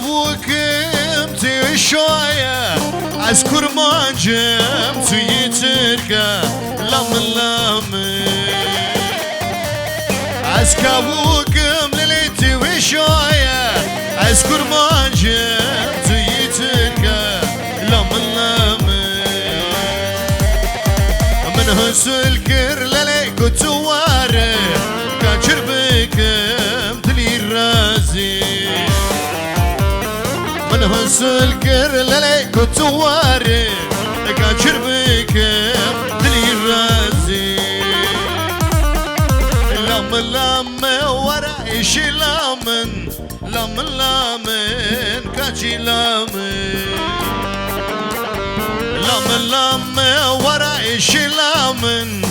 كوكم تشوية أذكر ما جمت يتركه لم أذكر ليلتي وشوية أذكر ما جمت يتركه لم من هسل كر للي كنت وارد كاجر بكم تلي رازي من هسل كر للي كنت وارد كاجر بكم تلي رازي لم ورا إيش لامن لامن كاجي لامن لم ورا إيش لامن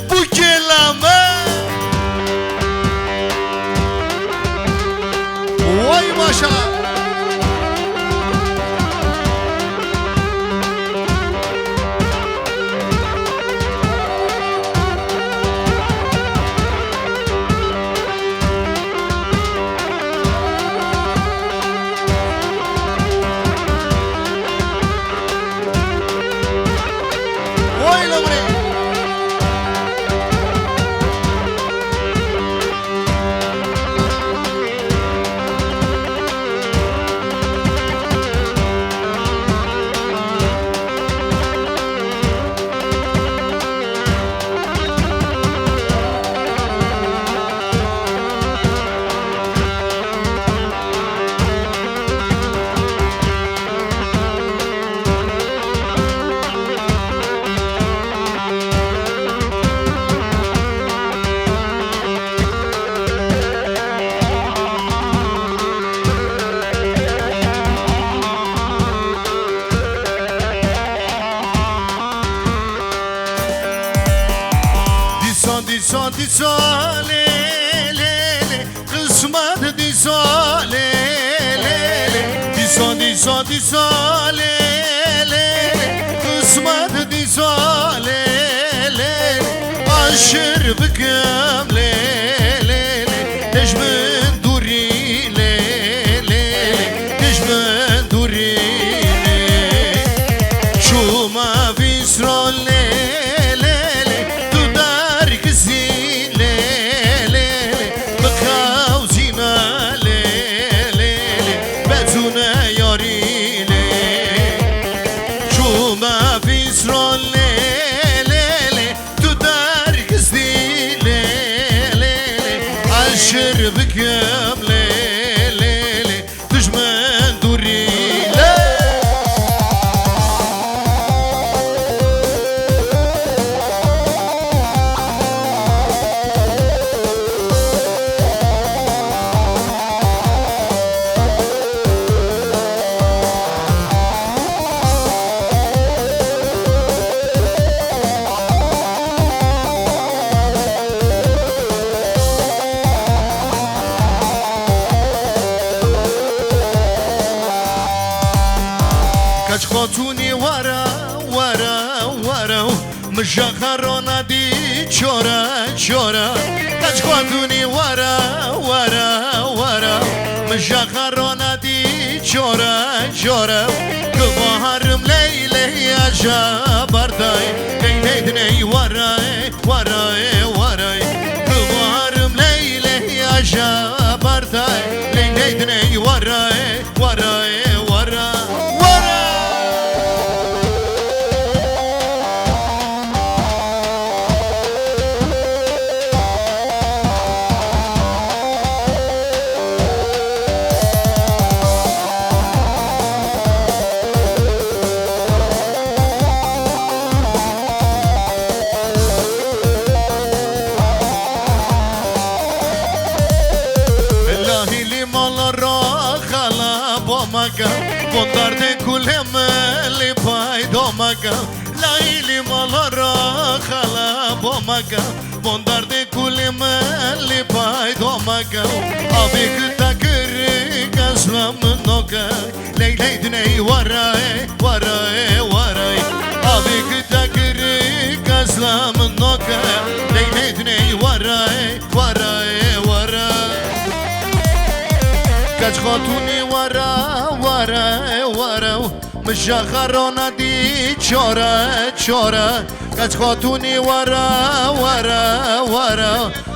بوكي لامن واي ما شاء الله دي سالي ليلي قسمت دي سالي ليلي دي سالي ليلي قسمت دي سالي ليلي عشر بكم ليلي تجمن دوري ليلي تجمن دوري شو ما في سرول بكم ليلي تجمن دوري كاج خاتوني ورا مشاخرونا دي چورا كاج خاتوني ورا مشاخرونا دي چورا كبارم ليلي يا جابرداي ليلي وراي كبارم ليلي يا جابرداي ليلي وراي Bondar de kuleme li paydomaga Laili malara khala bomaga Bondar de kuleme li paydomaga Abi kıta kırı gazlamın noga Leyley düney varay Abi kıta kırı gazlamın noga Leyley düney varay خاتونی وره مشاخرانه دی چاره کچ خاتونی وره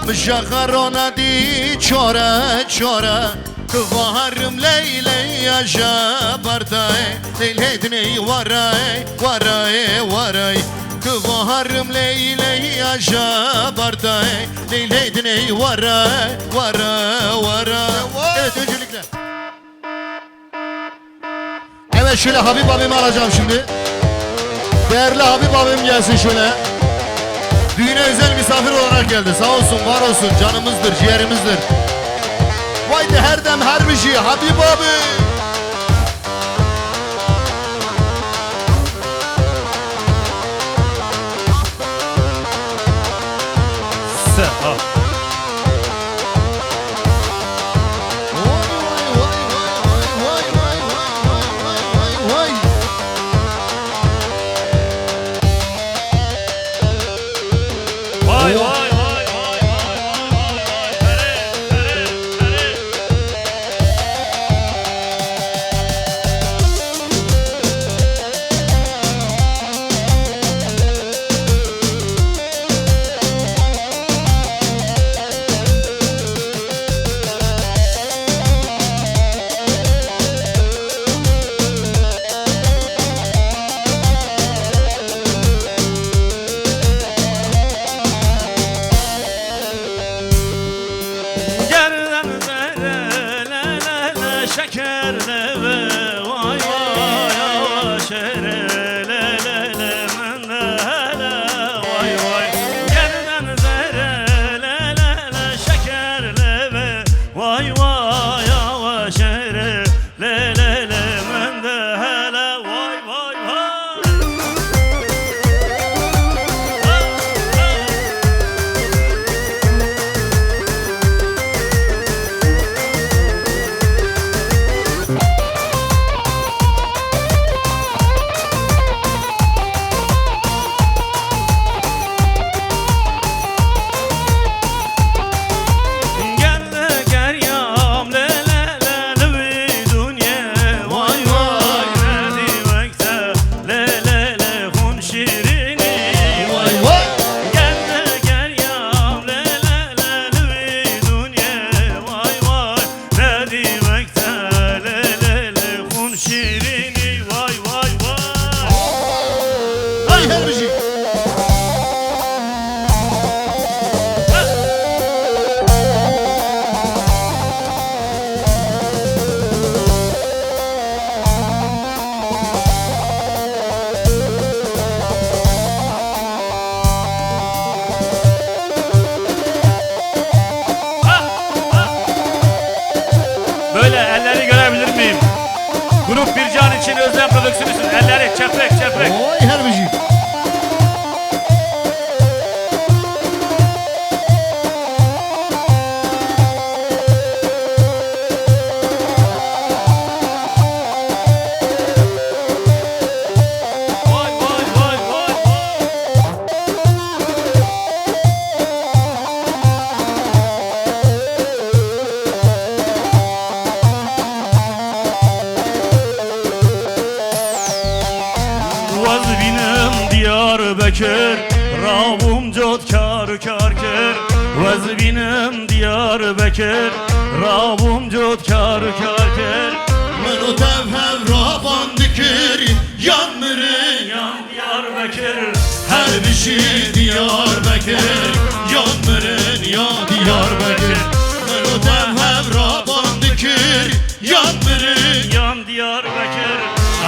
مشاخرانه دی چاره که وهرم لیلی جبرتای لیلی دنی وره که وهرم لیلی جبرتای لیلی دنی وره Evet öncelikle evet şöyle Habib abimi alacağım şimdi. Değerli Habib abim gelsin şöyle. Düğüne özel misafir olarak geldi. Sağ olsun, var olsun. Canımızdır, ciğerimizdir. Vay de her dem her bir şey Habib abi. Böyle elleri görebilir miyim? Grup Bircan için özlem prodüksiyonu. Elleri çeprek. Oy her bir şey. Diyarbakır, Ravum cot kar kır. Vezbinem Diyarbakır, Ravum cot kar kır. Men o tevhev ravan dikir yanmırın Yan Diyarbakır, her bir şey Diyarbakır yanmırın ya Diyarbakır. Men o tevhev ravan dikir yanmırın yan Diyarbakır,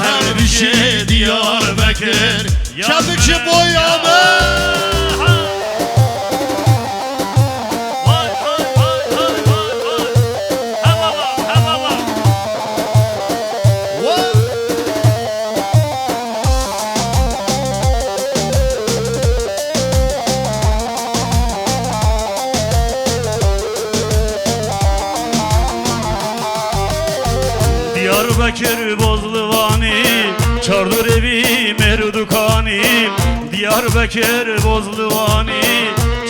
her bir şey Diyarbakır. Çabukçu boyama. Diyarbakır Bozluvani, Çardır evi Merdukani. Diyarbakır Bozluvani,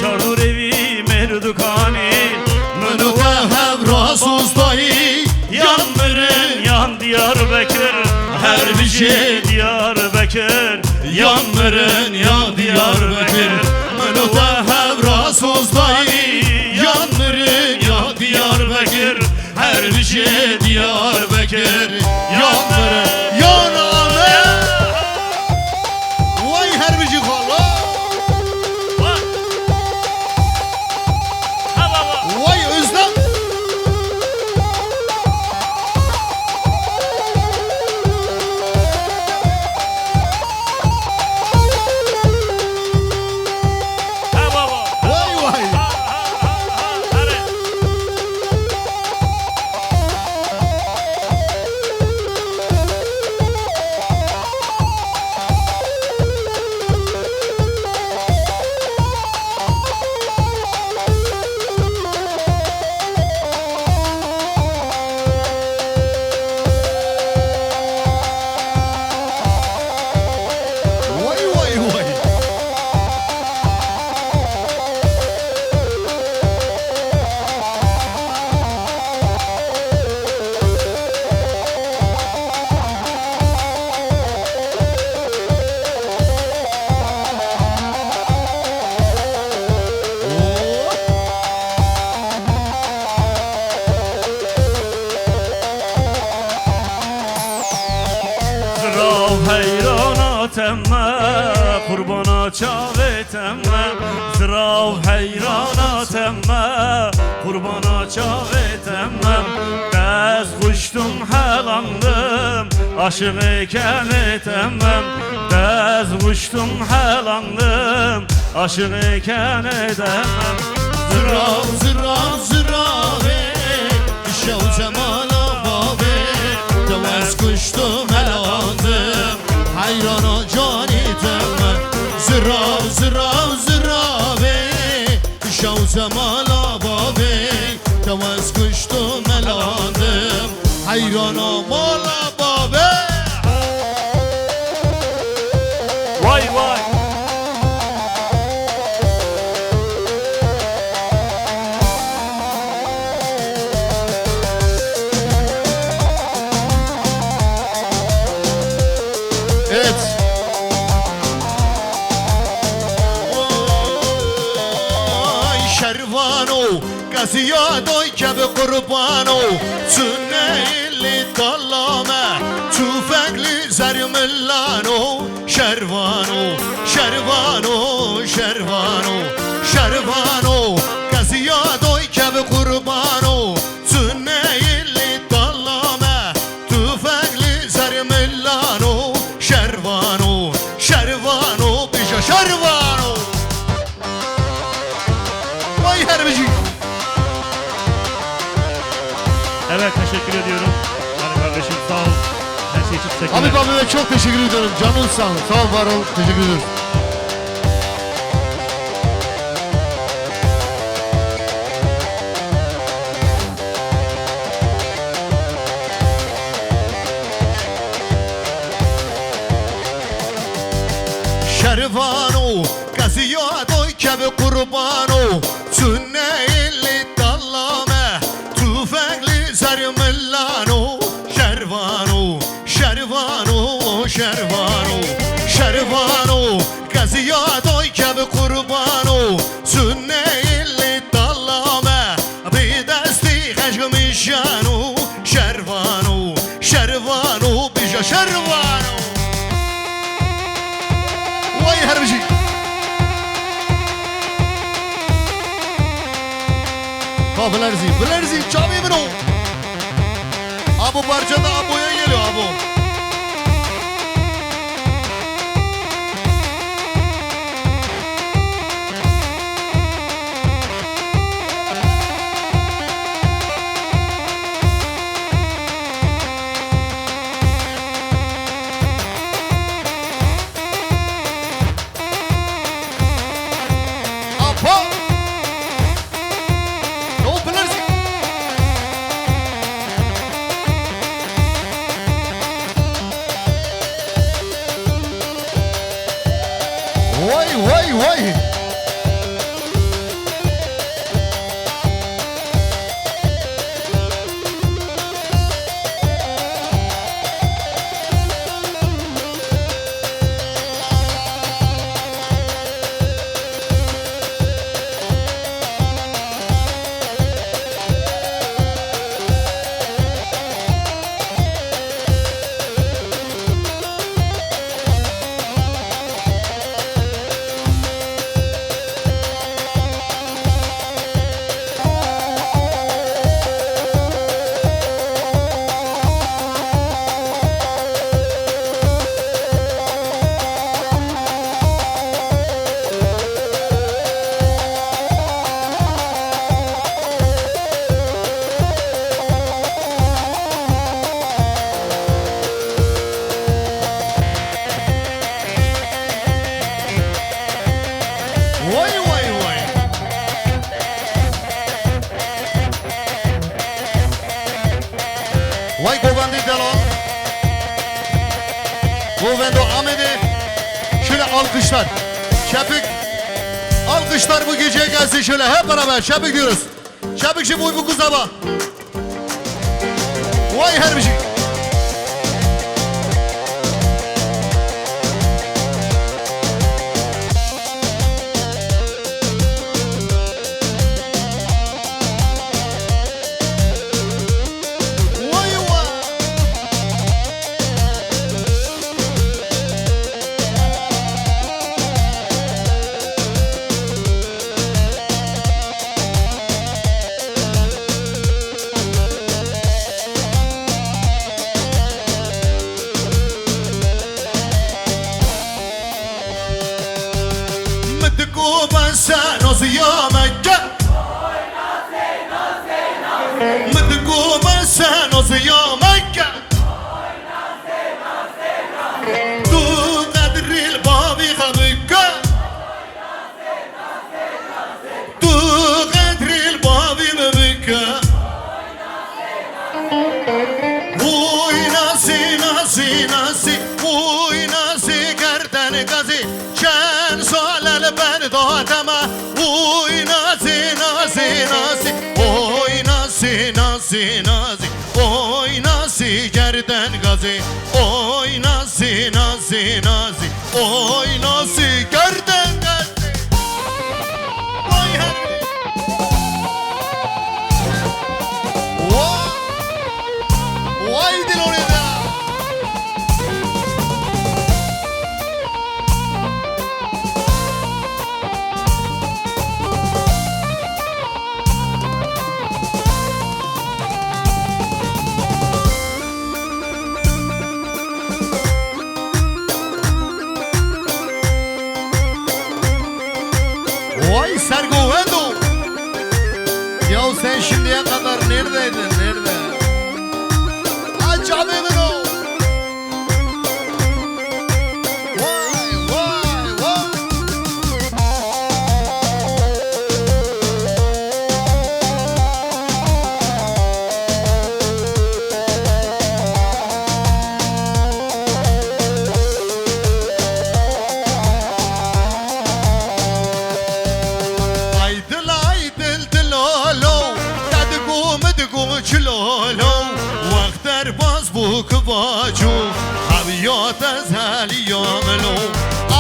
Çardır evi Merdukani. Menü ve hev rasus dahi yan dişi Diyarbakır Yanmırın ya Diyarbakır Mınıta hevras ozdayı Yanmırın ya Diyarbakır Her dişi Diyarbakır Yanmırın Yananı Vay herbici kala Ha baba. Vay Özlem Ha baba. Vay vay Hadi. Vay vay vay Zirav heyranat emme Kurbana çavet emme Zirav heyranat emme Kurbana çavet emme Dez kuştum helandım Aşık iken etemmem Dez kuştum helandım Aşık iken edemem Zırav zırav zırave Şav zemana babe Tevez kuştum helandım Hayrana cani temmem Zırav zırav zırave Şav zemana babe Tevez kuştum helandım Hayrana mala babe Vay vay. Evet. Ay şervano Gaziyadoy kebe kurbano Sünneyli dallame Tüfekli zermillano Şervano Şervano Şervano Şervano Gaziyadoy kebe kurbano Sünneyli dallame Tüfekli zermillano Şervano Şervano Bija şervano Vay herbici Evet, teşekkür ediyorum. Yani kardeşim sağ ol. Her şey için teşekkürler. Habib abime çok teşekkür ediyorum. Canın sağ ol. Sağ ol, var ol. Teşekkür ederim. Şervano Gaziyadoy kebe kurbano Sünneyli dallame Tüfekli zermillano Şervano Şervano Şervano Şervano Gaziyadoy kebe kurbano Sünneyli dallame Bir desti hecmişano Şervano Şervano Bija şervano Vay herbici Ha Bilerzi çabi emin ol Abu parçada Abu'ya geliyor Abu Apo No Bilerzi Rovendo Ahmet'i. Şöyle alkışlar. Şefik. Alkışlar bu geceye gelsin şöyle hep beraber. Şefik diyoruz. Şefik şimdi bu kuzaba. Vay her bir şey. Nasıl ya Mekke? Mıtıku sen nasıl ya Mekke? Tu kadril babi khabika. Tu kadril babi mebika. Uy nasi nasi nasi. Uy nasi gerden gazi. Şen solel ben doğdama. Uy nazi nazi nazi. Oy nazi nazi nazi. Oy nazi gerden gazi. Oy nazi nazi nazi. Oy nazi gerden gazi. Oy her. Vay dil oraya. Vay Sergovendo. Ya sen şimdiye kadar neredeydin? Nerede? Acabedin o. Vay vay vay. Bu kıvacu Haviyat ezheli yamelu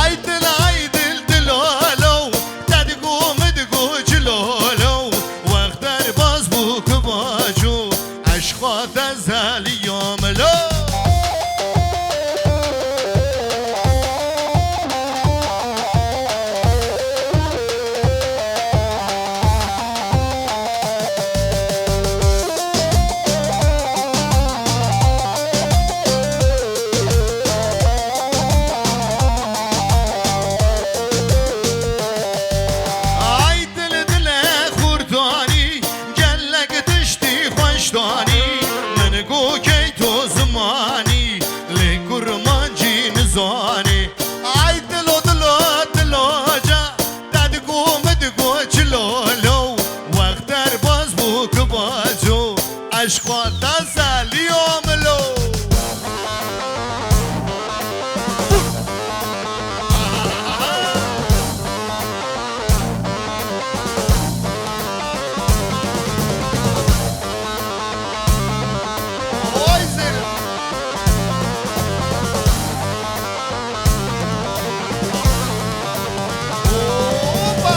Aydil aydil dilalo Dedigu medigu cilalo Vakter baz bu kıvacu Aşkat ezheli yamelu Aşkwa tazali yomlo Oy senin Opa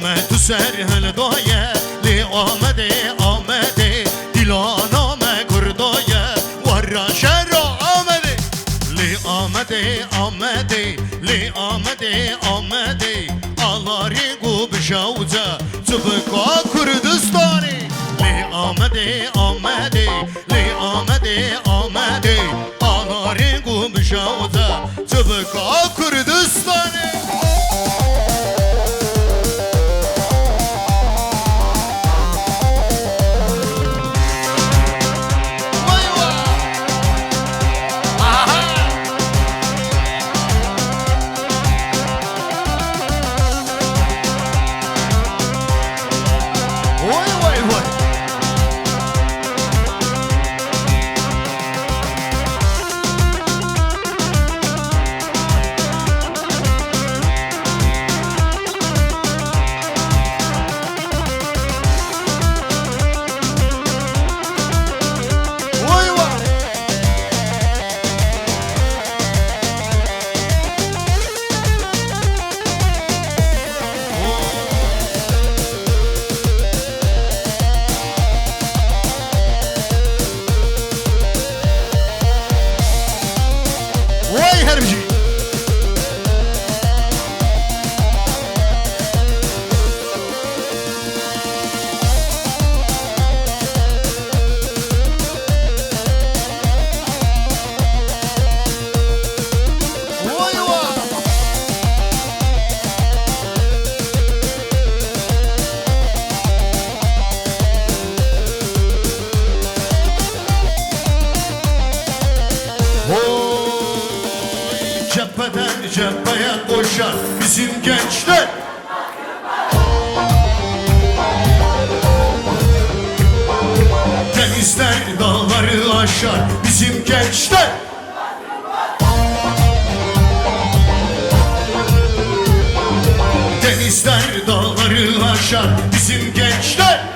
آمد سرهل دایه لی آمده آمده دیلان آمد کردایه ورا شهر آمده لی آمده آمده لی آمده آمده آلاری گو بشاوزه تبکا کردستانی لی آمده آمده لی آمده آمده آلاری گو بشاوزه تبکا کردستانی Cepheden cepheye koşar bizim gençler. Denizler dağları aşar bizim gençler. Denizler dağları aşar bizim gençler.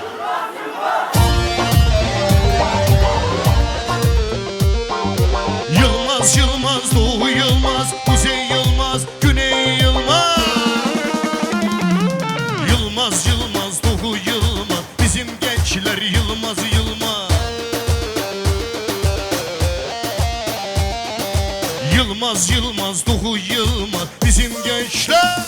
Yılmaz Yılmaz, Doğu Yılmaz, Kuzey Yılmaz, Güney Yılmaz. Yılmaz Yılmaz, Doğu Yılmaz, bizim gençler Yılmaz Yılmaz. Yılmaz Yılmaz, Doğu Yılmaz, bizim gençler.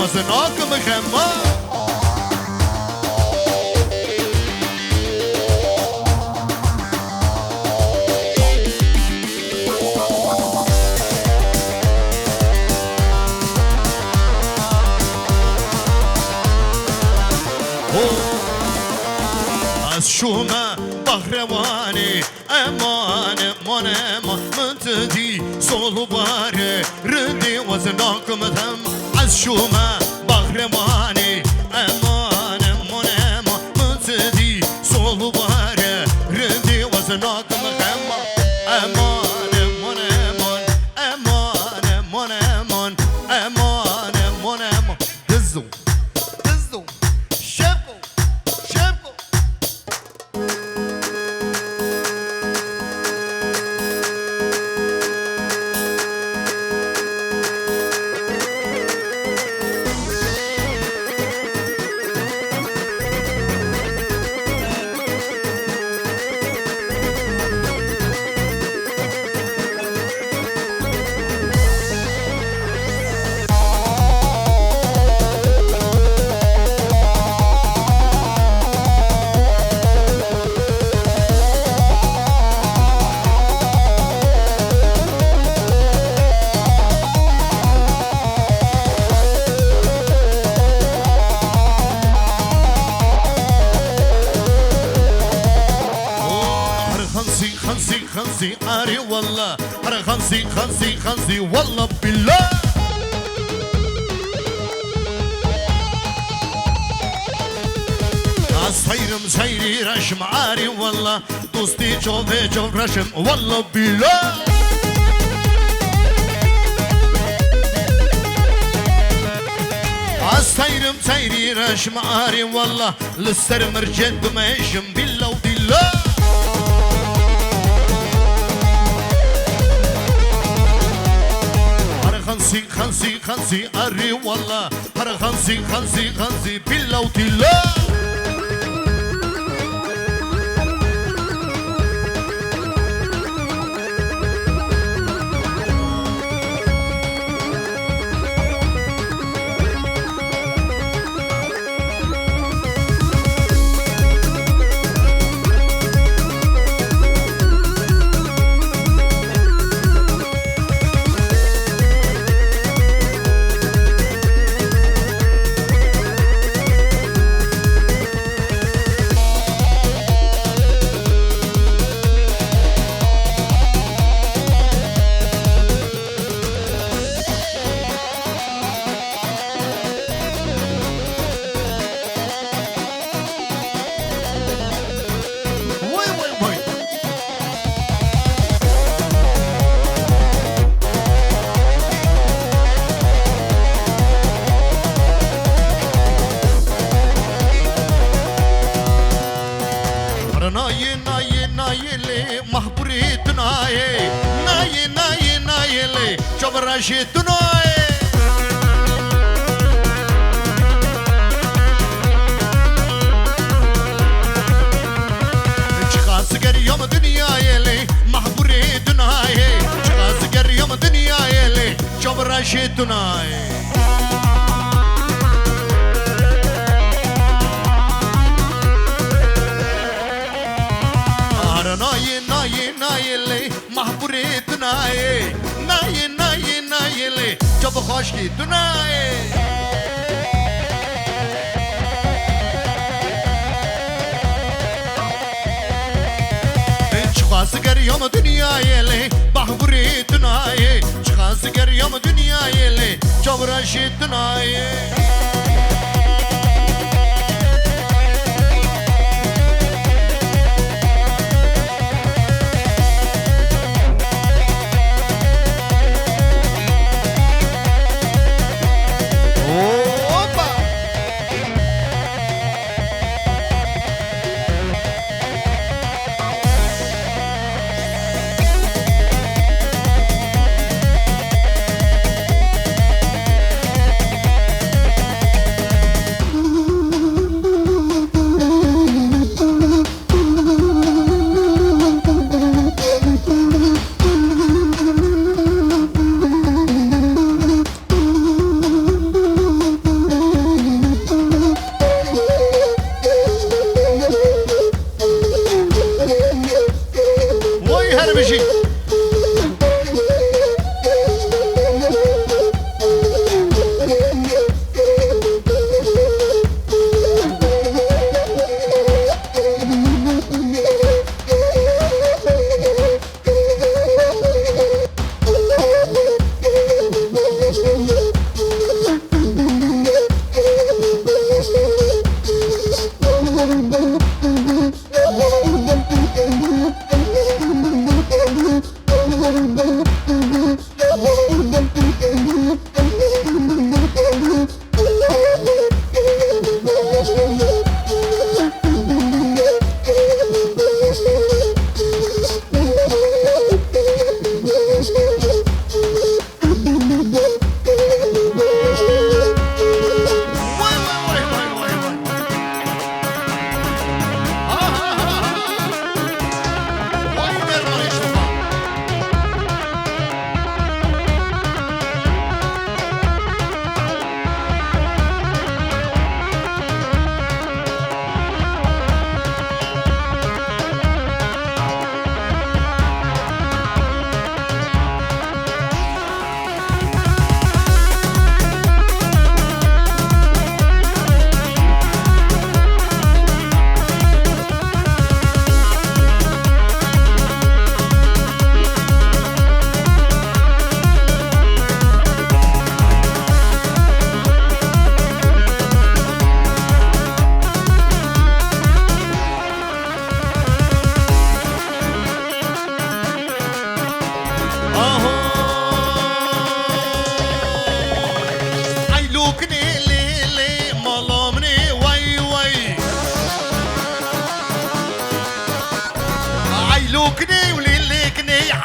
وزناك مخمار از شومه بهروانی امان امان امان منتدی سولو باره ردی وزناك مدهم از شومه بهروانی امان امان امان منتدی سولو باره ردی وزناك مدهم امان امان امان امان امان امان امان امان امان دزو دزو شبو شبو خنزي أري والله أري خنزي خنزي خنزي والله بالله سيرم سيري رشم عاري والله دوستي جوفي جوف رشم والله بالله سيرم سيري رشم عاري والله للسر مرجد ميشم بالله وبالله خنزي خنزي خنزي أري والله هر خنزي خنزي خنزي بالله وبالله راشد دناي çıkasıger yom dünyayeli mahburi dünayi çıkasıger yom dünyayeli çok raşid dünayi nayi nayi nayeli mahburi dünayi nayi nayi nayeli çok hoş ki dünayi çıkası geriyor mu dünyayeli bahburi dünayi çıkası geriyor mu dünyayeli çok raşid dünayi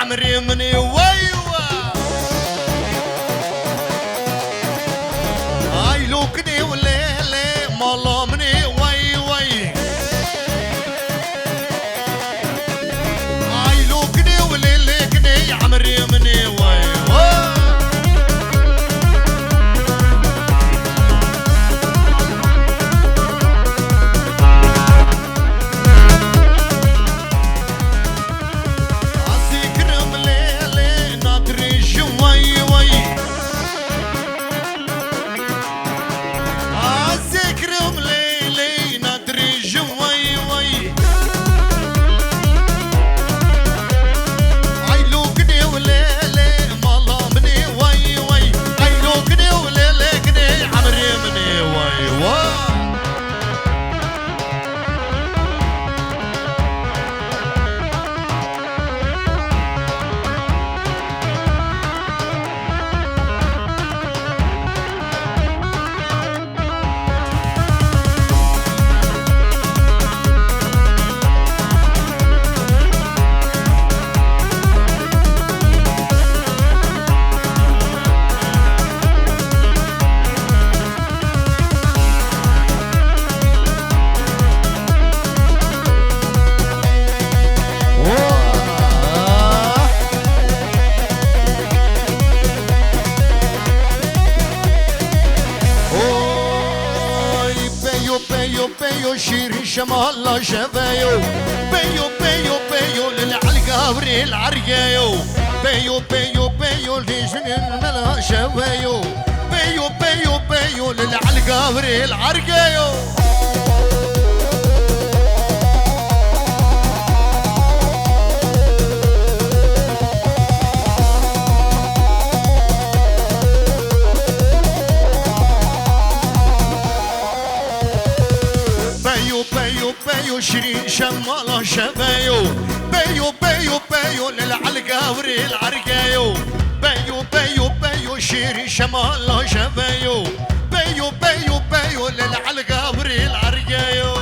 عمري مني ويوا اي لوكني وليلي مالا مني وي وي اي لوكني وليلي كني عمري مني وي وي شيري شمال شفايو بيو بيو بيو للعلقابري العرقايو بيو بيو بيو لجنين ملا شفايو بيو بيو بيو للعلقابري العرقايو بيو شيرين شمال شفايو بيو بيو بيو للعلقاوري العرقايو بيو بيو بيو شيرين شمال شفايو بيو بيو بيو للعلقاوري العرقايو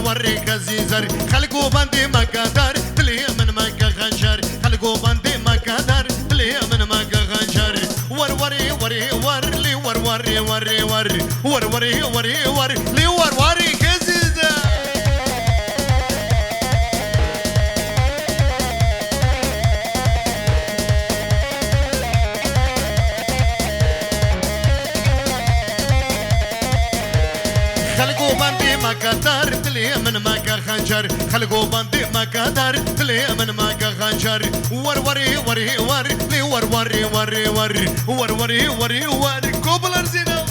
وري كزيزر خلقوا بندي مكادر لي من مكة خنشر خلقوا بندي مكادر لي من مكة خنشر وري وري ور لي وري وري وري وري وري وري لي وري كزيزر ما قدر تلي من ما خنجر خلقوا بندي ما قدر تلي من ما خنجر ور وري وري ور لي ور وري وري ور ور وري وري ور كوبلر زينو